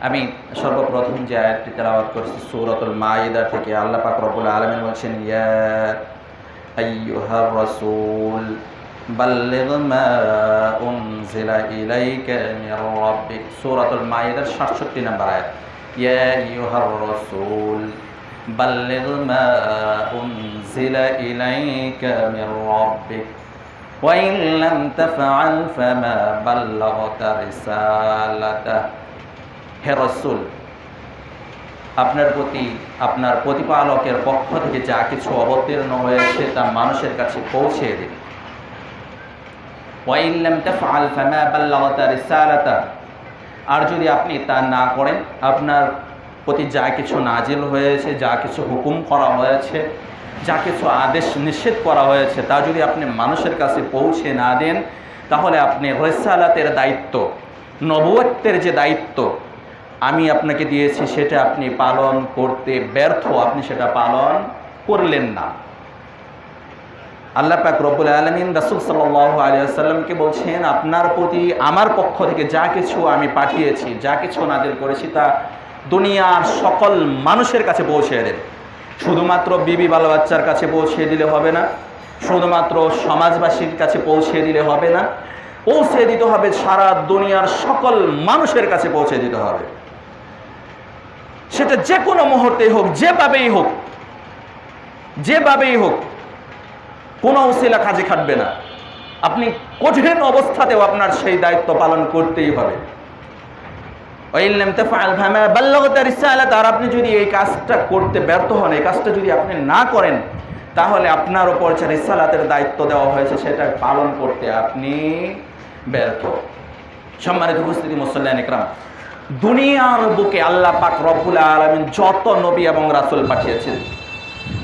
আমি সর্বপ্রথম যে আয়াতটি তেলাওয়াত করেছি সূরাতুল মাইদা থেকে। আল্লাহ পাক রব্বুল আলামিন বলছেন, ইয়া আইয়ুহার রাসূল বাল্লিগ মা উনজিলা ইলাইকা মির রাব্বিক। সূরাতুল মাইদার 67 নম্বর আয়াত। ইয়া আইয়ুহার রাসূল বাল্লিগ মা উনজিলা ইলাইকা মির রাব্বিক ওয়া ইন লাম তাফআল ফামা বাল্লাগতা রিসালাতাহ। হে রাসূল, আপনার প্রতি আপনার প্রতিপালকের পক্ষ থেকে যা কিছু অবতীর্ণ হয়েছে তা মানুষের কাছে পৌঁছে দিন। ওয়া ইন লাম তাফআল ফামা বাল্লাগতা রিসালাতাহ। আর যদি আপনি তা না করেন, আপনার প্রতি যা কিছু নাজিল হয়েছে, যা কিছু হুকুম করা হয়েছে, যা কিছু আদেশ নিষেধ করা হয়েছে তা যদি আপনি মানুষের কাছে পৌঁছে না দেন, তাহলে আপনি রিসালাতের দায়িত্ব, নবুয়তের যে দায়িত্ব আমি আপনাকে দিয়েছি সেটা আপনি পালন করতে ব্যর্থ, আপনি সেটা পালন করলেন না। আল্লাহ পাক রব্বুল আলামিন রাসূল সাল্লাল্লাহু আলাইহি ওয়াসাল্লামকে বলছেন, আপনার প্রতি আমার পক্ষ থেকে যা কিছু আমি পাঠিয়েছি, যা কিছু নাজিল করেছি তা দুনিয়ার সকল মানুষের কাছে পৌঁছে দেন। শুধুমাত্র বিবি বাল বাচ্চার কাছে পৌঁছে দিলে হবে না, শুধুমাত্র সমাজবাসীর কাছে পৌঁছে দিলে হবে না, পৌঁছে দিতে হবে সারা দুনিয়ার সকল মানুষের কাছে পৌঁছে দিতে হবে। সেটা যে কোনো মুহূর্তেই হোক, যেভাবেই হোক, যেভাবেই হোক, কোনো উসিলা কাজে খাটবে না। আপনি কঠিন অবস্থাতেও আপনার সেই দায়িত্ব পালন করতেই হবে। আর আপনি যদি এই কাজটা করতে ব্যর্থ হন, এই কাজটা যদি আপনি না করেন, তাহলে আপনার উপর যে রিসালাতের দায়িত্ব দেওয়া হয়েছে সেটা পালন করতে আপনি ব্যর্থ। সম্মানিত উপস্থিতি মুসল্লিয়ান ইকরাম, দুনিয়ার বুকে আল্লাহ পাক রব্বুল আলামিন যত নবী এবং রাসূল পাঠিয়েছেন,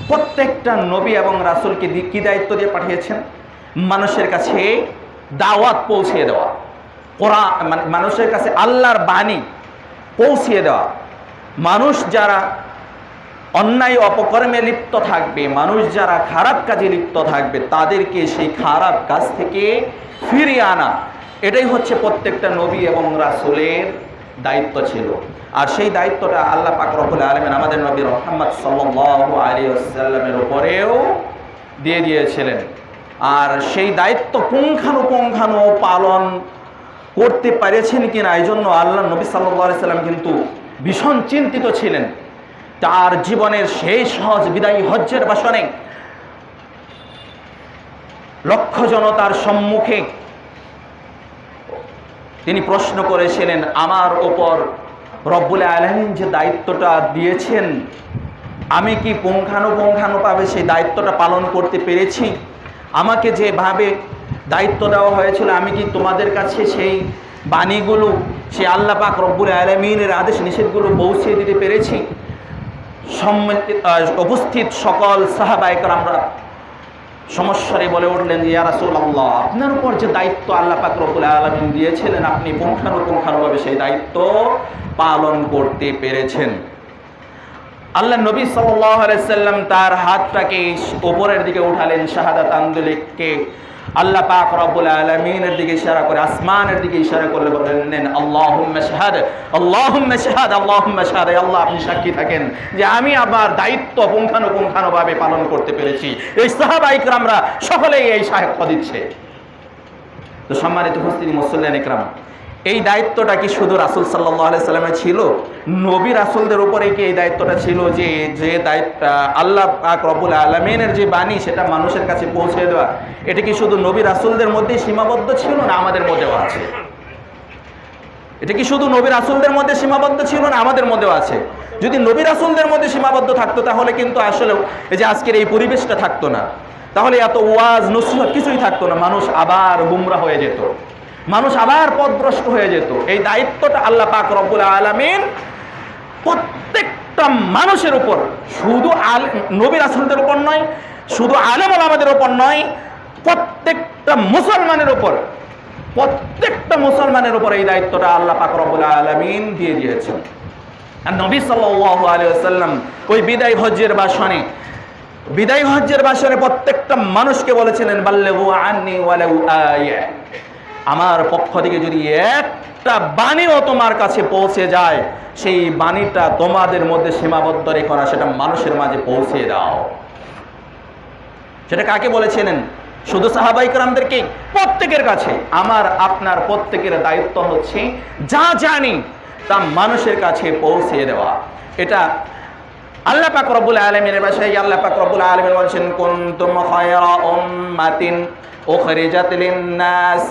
প্রত্যেকটা নবী এবং রাসূলকে কি দায়িত্ব দিয়ে পাঠিয়েছেন? মানুষের কাছে দাওয়াত পৌঁছে দেওয়া, কোরআন মানুষের কাছে আল্লাহর বাণী পৌঁছিয়ে দেওয়া। মানুষ যারা অন্যায় অপকর্মে লিপ্ত থাকবে, মানুষ যারা খারাপ কাজে লিপ্ত থাকবে, তাদেরকে সেই খারাপ কাজ থেকে ফিরিয়ে আনা, এটাই হচ্ছে প্রত্যেকটা নবী এবং রাসূলের দায়িত্ব ছিল। আর সেই দায়িত্বটা আল্লাহ পাক রব্বুল আলামিন আমাদের নবী মুহাম্মদ সাল্লাল্লাহু আলাইহি ওয়াসাল্লামের উপরেও দিয়ে দিয়েছিলেন। আর সেই দায়িত্ব পুঙ্খানুপুঙ্খানু পালন করতে পেরেছেন কিনা, এই জন্য আল্লাহ নবী সাল্লাল্লাহু আলাইহি ওয়াসাল্লাম কিন্তু ভীষণ চিন্তিত ছিলেন। তার জীবনের শেষ হজ, বিদায়ী হজ্জের ভাষণে লক্ষ জনতার সম্মুখে তিনি প্রশ্ন করেছিলেন, আমার ওপর রব্বুল আলামিন যে দায়িত্বটা দিয়েছেন, আমি কি পুঙ্খানুপুঙ্খানুভাবে সেই দায়িত্বটা পালন করতে পেরেছি? আমাকে যেভাবে দায়িত্ব দেওয়া হয়েছিল, আমি কি তোমাদের কাছে সেই বাণীগুলো, সেই আল্লাহ পাক রব্বুল আলামিনের আদেশ নিষেধগুলো পৌঁছে দিতে পেরেছি? উপস্থিত সকল সাহাবায়ে কেরামরা সমস্যারে বলে উঠলেন, ইয়া রাসূলুল্লাহ, আপনার উপর যে দায়িত্ব আল্লাহ পাক রব্বুল আলামিন দিয়েছিলেন, আপনি পুঙ্খানুপুঙ্খানুভাবে সেই দায়িত্ব পালন করতে পেরেছেন। আল্লাহ নবী সাল্লাল্লাহু আলাইহি সাল্লাম তার হাতটাকে উপরের দিকে উঠালেন, শাহাদাত আঙ্গুলকে আল্লাহ পাক রব্বুল আলামিনের দিকে ইশারা করে, আসমানের দিকে ইশারা করে বললেন, আল্লাহুম্মা শাহাদ, আল্লাহুম্মা শাহাদ, আল্লাহুম্মা শাহাদ। আল্লাহ, আপনি সাক্ষী থাকেন যে আমি আমার দায়িত্ব পুঙ্খানুপুঙ্খানুভাবে পালন করতে পেরেছি। এই সাহাবায়ে কেরামরা সকলেই এই সাক্ষ্য দিচ্ছে। তো সম্মানিত উপস্থিতি মুসল্লিয়ান ইকরাম, এই দায়িত্বটা কি শুধু রাসূল সাল্লাল্লাহু আলাইহি সাল্লামের ছিল? নবী রাসূলদের উপরেই কি এই দায়িত্বটা ছিল যে দায়িত্ব আল্লাহ পাক রব্বুল আলামিনের যে বাণী সেটা মানুষের কাছে পৌঁছে দেওয়া, এটা কি শুধু নবী রাসূলদের মধ্যেই সীমাবদ্ধ ছিল, না আমাদের মধ্যেও আছে? এটা কি শুধু নবী রাসূলদের মধ্যে সীমাবদ্ধ ছিল, না আমাদের মধ্যেও আছে? যদি নবী রাসূলদের মধ্যে সীমাবদ্ধ থাকতো, তাহলে কিন্তু আসলে এই যে আজকের এই পরিবেশটা থাকতো না, তাহলে এত ওয়াজ নসিহত কিছুই থাকতো না, মানুষ আবার গুমরা হয়ে যেত, মানুষ আবার পথভ্রষ্ট হয়ে যেত। এই দায়িত্বটা আল্লাহ পাক রব্বুল আলামিন প্রত্যেকটা মানুষের উপর, শুধু নবী রাসূলদের উপর নয়, শুধু আলেম ওলামাদের উপর নয়, প্রত্যেকটা মুসলমানের উপর, প্রত্যেকটা মুসলমানের উপর এই দায়িত্বটা আল্লাহ পাক রব্বুল আলামিন দিয়ে দিয়েছেন। আর নবী সাল্লাল্লাহু আলাইহি ওয়াসাল্লাম ওই বিদায় হজ্জের ভাষণে প্রত্যেকটা মানুষকে বলেছিলেন, বাল্লিগু আন্নি ওয়ালাউ আয়া, আমার পক্ষ থেকে যদি একটা বাণীও তোমার কাছে পৌঁছে যায়, সেই বাণীটা তোমাদের মধ্যে সীমাবদ্ধ রেখো না, সেটা মানুষের মাঝে পৌঁছে দাও। সেটা কাকে বলেছিলেন? শুধু সাহাবায়ে কেরামদেরকে? প্রত্যেকের কাছে। আমার আপনার প্রত্যেকের দায়িত্ব হচ্ছে যা জানি তা মানুষের কাছে পৌঁছে দেওয়া। এটা আল্লাহ পাক রব্বুল আলামিনের ভাষায় আল্লাহ পাক রব্বুল আলামিন বলেছেন, কুনতুম খায়রা উম্মাতিন উখরিজাত লিন-নাস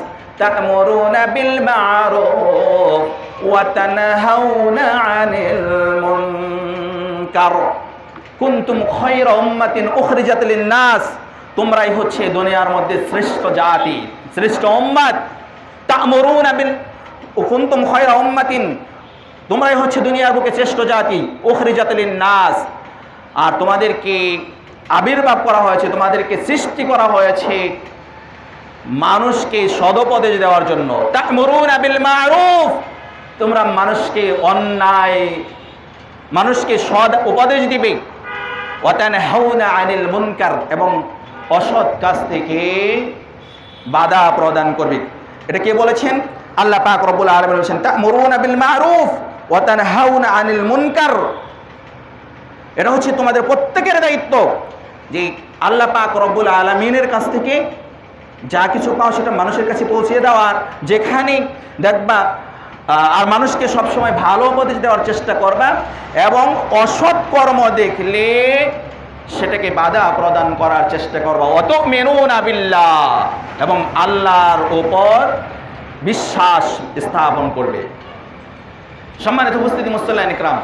তা'মুরুনা বিল মা'রুফ ওয়া তানহাউনা 'আনিল মুনকার। কুনতুম খায়রা উম্মাতিন উখরিজাত লিন-নাস, তোমরাই হচ্ছে দুনিয়ার মধ্যে শ্রেষ্ঠ জাতি, শ্রেষ্ঠ উম্মত। তা'মুরুনা বিল, কুনতুম খায়রা উম্মাতিন, তোমরাই হচ্ছে দুনিয়ার বুকে শ্রেষ্ঠ জাতি। উখরিজাত লিন-নাস, আর তোমাদেরকে আবির্ভাব করা হয়েছে, তোমাদেরকে সৃষ্টি করা হয়েছে মানুষকে সদুপদেশ দেওয়ার জন্য। তা'মুরুনা বিল মা'রুফ, তোমরা মানুষকে অন্যায়, মানুষকে সৎ উপদেশ দিবে। ওয়া তানহাউনা আনিল মুনকার, এবং অসৎ কাজ থেকে বাধা প্রদান করবে। এটা কে বলেছেন? আল্লাহ পাক রব্বুল আলামিন বলেছেন, তা'মুরুনা বিল মা'রুফ ওয়া তানহাউনা আনিল মুনকার। এটা হচ্ছে তোমাদের প্রত্যেকের দায়িত্ব যে আল্লাহ পাক রব্বুল আলামিনের কাছ থেকে যা কিছু পাও সেটা মানুষের কাছে পৌঁছে দেওয়ার। যেখানে দেখবা আর মানুষকে সবসময় ভালো উপদেশ দেওয়ার চেষ্টা করবা, এবং অসৎ কর্ম দেখলে সেটাকে বাধা প্রদান করার চেষ্টা করবা। ওয়াতুমিনুনা বিল্লাহ, এবং আল্লাহর উপর বিশ্বাস স্থাপন করবে। সম্মানিত উপস্থিতি মুসল্লিয়ান ইকরাম,